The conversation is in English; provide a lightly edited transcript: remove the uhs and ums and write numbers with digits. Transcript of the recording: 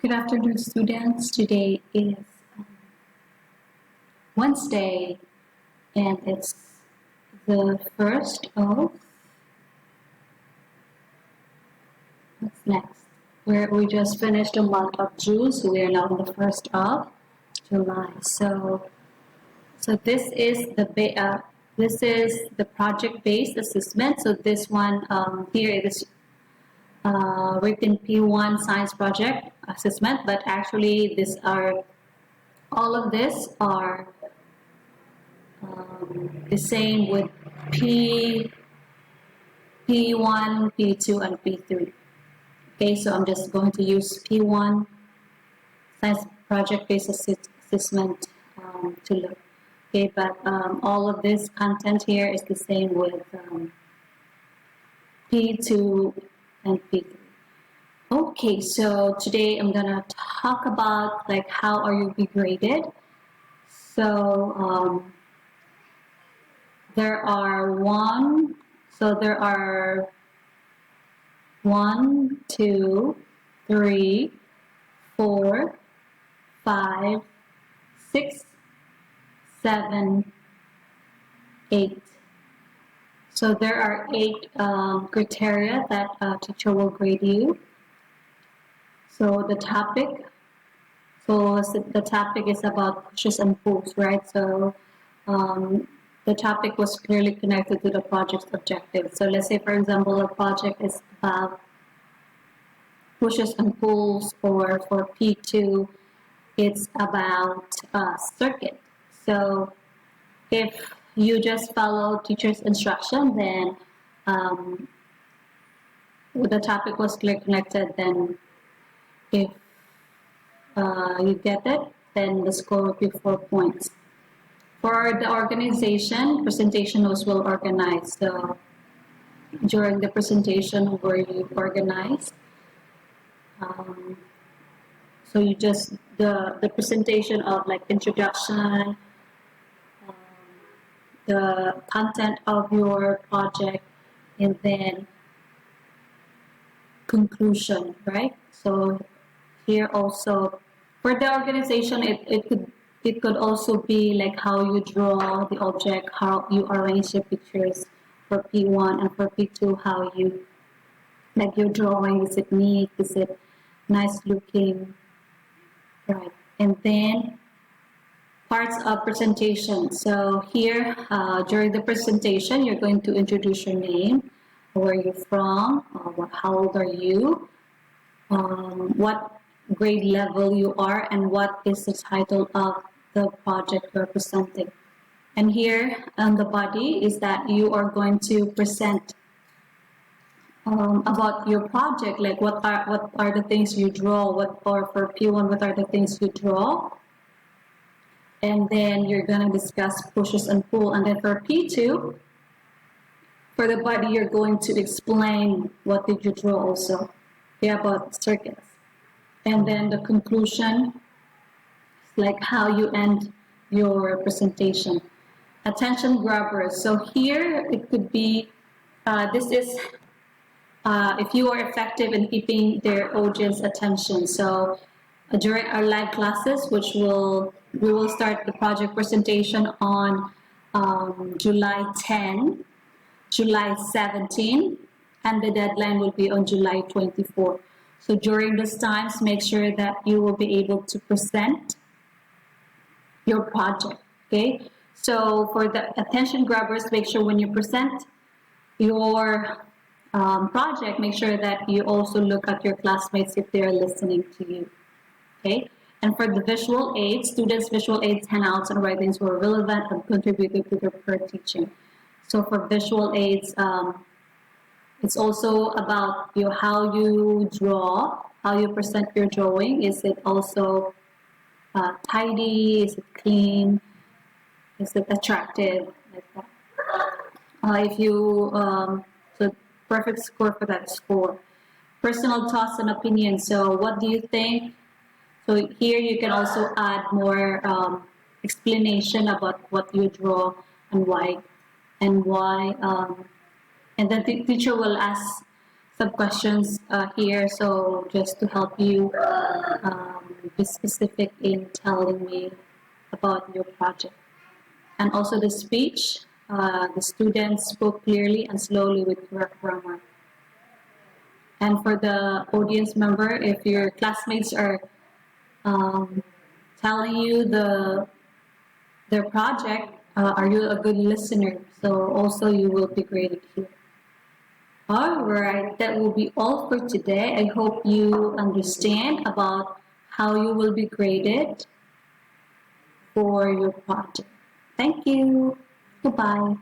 Good afternoon, students. Today is Wednesday, and it's the 1st of, what's next? We just finished the month of June, so we are now on the 1st of July. So this is the project-based assessment. So this one here is written P1 science project assessment, but actually all of this are the same with P1, P2, and P3. Okay, so I'm just going to use P1 science project-based assessment to look. Okay, but all of this content here is the same with P2 and P3. Okay, so today I'm gonna talk about like how are you be graded. So there are 1, 2, 3, 4, 5, 6, 7, 8. So there are 8 criteria that a teacher will grade you. So the topic is about pushes and pulls, right? So the topic was clearly connected to the project's objective. So let's say, for example, a project is about pushes and pulls, or for P2, it's about circuit. So if you just follow teacher's instruction, then the topic was clearly connected, then if you get it, then the score will be 4 points. For the organization, presentation was well organized. So during the presentation where you organize, so you just the presentation of like introduction, the content of your project, and then conclusion, right? So here also for the organization, it could also be like how you draw the object, how you arrange your pictures for P1, and for P2 how you like your drawing, is it neat, is it nice looking, right? And then parts of presentation. So here during the presentation, you're going to introduce your name, where you're from, how old are you, what grade level you are, and what is the title of the project you're presenting. And here on the body is that you are going to present about your project, like what are the things you draw, or for P1, what are the things you draw, and then you're going to discuss pushes and pull. And then for P2, for the body, you're going to explain what did you draw also, about circuits. And then the conclusion, like how you end your presentation. Attention grabbers. So here it could be, this is if you are effective in keeping their audience attention. So during our live classes, we will start the project presentation on July 10, July 17, and the deadline will be on July 24. So during those times, make sure that you will be able to present your project, okay? So for the attention grabbers, make sure when you present your project, make sure that you also look at your classmates if they are listening to you, okay? And for the visual aids, students' visual aids, handouts, and writings were relevant and contributed to their teaching. So for visual aids, it's also about how you draw, how you present your drawing. Is it also tidy? Is it clean? Is it attractive? Like that. If you so perfect score for that score. Personal thoughts and opinions. So what do you think? So here you can also add more explanation about what you draw and why, and then the teacher will ask some questions here, so just to help you be specific in telling me about your project. And also the speech, the students spoke clearly and slowly with correct grammar. And for the audience member, if your classmates are telling you their project, are you a good listener? So also you will be graded here. Alright, that will be all for today. I hope you understand about how you will be graded for your project. Thank you. Goodbye.